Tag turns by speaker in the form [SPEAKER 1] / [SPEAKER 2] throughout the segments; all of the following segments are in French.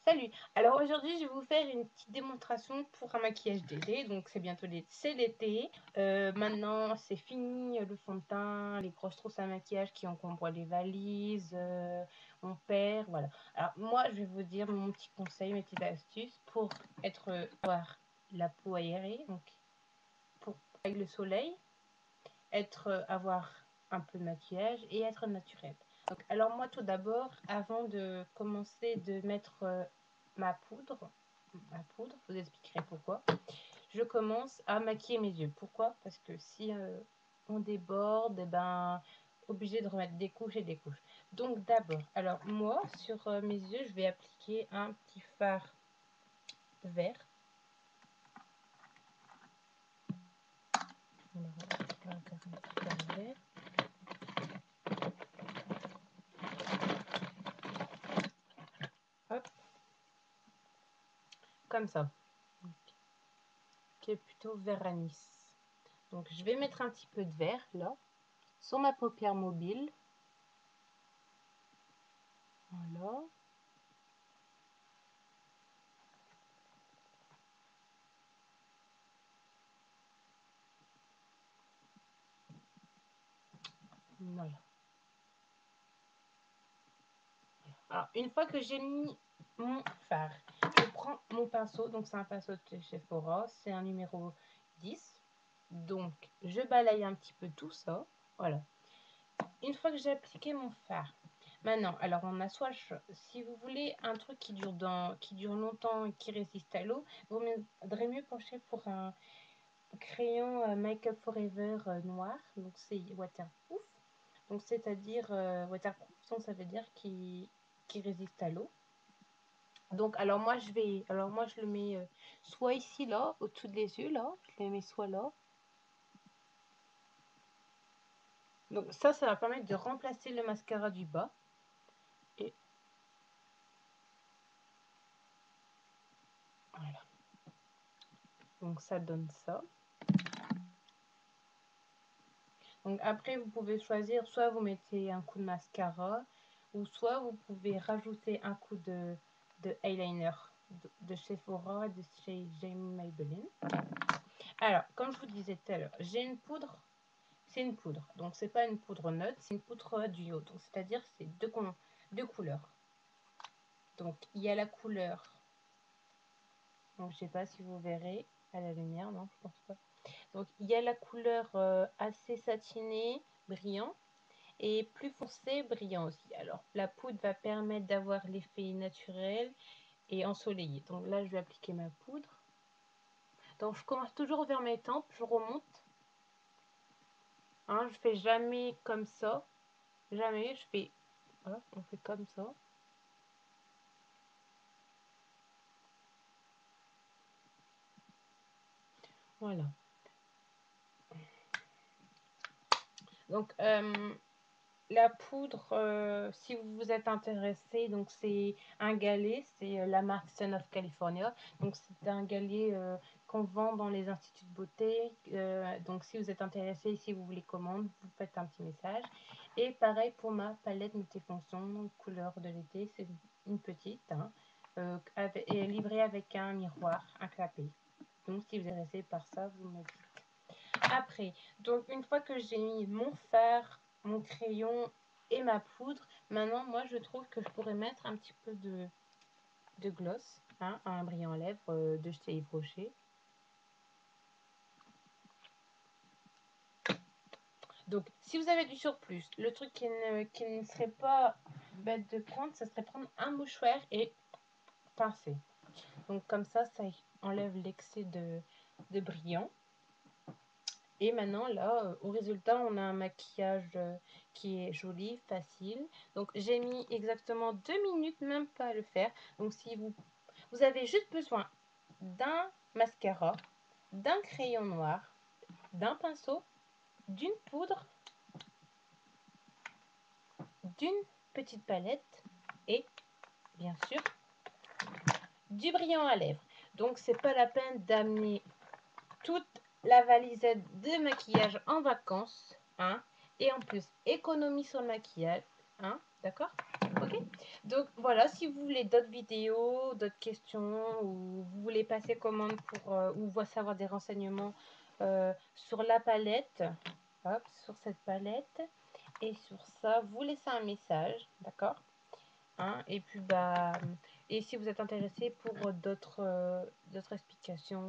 [SPEAKER 1] Salut! Alors aujourd'hui, je vais vous faire une petite démonstration pour un maquillage d'été. Donc c'est bientôt c'est l'été. Maintenant, c'est fini le fond de teint, les grosses trousses à maquillage qui encombrent les valises, on perd, voilà. Alors moi, je vais vous dire mon petit conseil, mes petites astuces pour avoir la peau aérée, donc pour avec le soleil, avoir un peu de maquillage et être naturel. Donc, alors moi tout d'abord, avant de commencer de mettre ma poudre, je vous expliquerai pourquoi, je commence à maquiller mes yeux. Pourquoi? Parce que si on déborde, eh ben, obligé de remettre des couches et des couches. Donc d'abord, alors moi sur mes yeux, je vais appliquer un petit fard vert. Alors, on va faire un petit fard vert. Hop, comme ça, qui est plutôt vert anis. Donc je vais mettre un petit peu de vert là sur ma paupière mobile. Voilà. Voilà. Alors une fois que j'ai mis mon fard, je prends mon pinceau. Donc c'est un pinceau de chez Sephora, c'est un numéro 10. Donc je balaye un petit peu tout ça. Voilà. Une fois que j'ai appliqué mon fard, maintenant, alors on a soit, si vous voulez un truc qui dure longtemps et qui résiste à l'eau, vous vaudrait mieux pencher pour un crayon Make Up Forever noir. Donc c'est waterproof. Donc c'est-à-dire waterproof, donc ça veut dire qui résiste à l'eau. Donc alors moi je le mets soit ici là, au-dessus des yeux là, je le mets soit là. Donc ça va permettre de remplacer le mascara du bas. Et voilà. Donc ça donne ça. Donc après vous pouvez choisir, soit vous mettez un coup de mascara, ou soit vous pouvez rajouter un coup de eyeliner de chez Sephora, de chez Jamie Maybelline. Alors, comme je vous disais tout à l'heure, j'ai une poudre. C'est une poudre, donc c'est pas une poudre neutre, c'est une poudre duo. Donc c'est-à-dire c'est deux couleurs. Donc il y a la couleur. Donc je sais pas si vous verrez à la lumière, non, je pense pas. Donc il y a la couleur assez satinée, brillant, et plus foncé, brillant aussi. Alors la poudre va permettre d'avoir l'effet naturel et ensoleillé. Donc là je vais appliquer ma poudre. Donc je commence toujours vers mes tempes, je remonte. Hein, je fais jamais comme ça, jamais. Je fais, voilà, on fait comme ça. Voilà. Donc la poudre, si vous vous êtes intéressé, donc c'est un galet, c'est la marque Sun of California. Donc c'est un galet qu'on vend dans les instituts de beauté. Donc si vous êtes intéressé, si vous voulez commande, vous faites un petit message. Et pareil pour ma palette multifonction couleur de l'été, c'est une petite, hein, et livrée avec un miroir, un clapet. Donc si vous êtes intéressé par ça, vous me dites. Après, donc une fois que j'ai mis mon fard, mon crayon et ma poudre, maintenant moi je trouve que je pourrais mettre un petit peu de gloss, hein, un brillant à lèvres de chez Yves Rocher. Donc si vous avez du surplus, le truc qui ne serait pas bête de prendre, ça serait prendre un mouchoir et pincer. Donc comme ça enlève l'excès de brillant. Et maintenant, là, au résultat, on a un maquillage qui est joli, facile. Donc, j'ai mis exactement 2 minutes, même pas à le faire. Donc, si vous avez juste besoin d'un mascara, d'un crayon noir, d'un pinceau, d'une poudre, d'une petite palette et, bien sûr, du brillant à lèvres. Donc, c'est pas la peine d'amener toute la valisette de maquillage en vacances, hein, et en plus économie sur le maquillage, hein, d'accord? Ok, Ok, donc voilà, si vous voulez d'autres vidéos, d'autres questions, ou vous voulez passer commande pour ou savoir des renseignements sur la palette, hop, sur cette palette, et sur ça, vous laissez un message, d'accord, hein, et puis bah, et si vous êtes intéressé pour d'autres explications,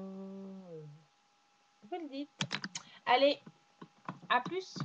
[SPEAKER 1] vous le dites. Allez, à plus.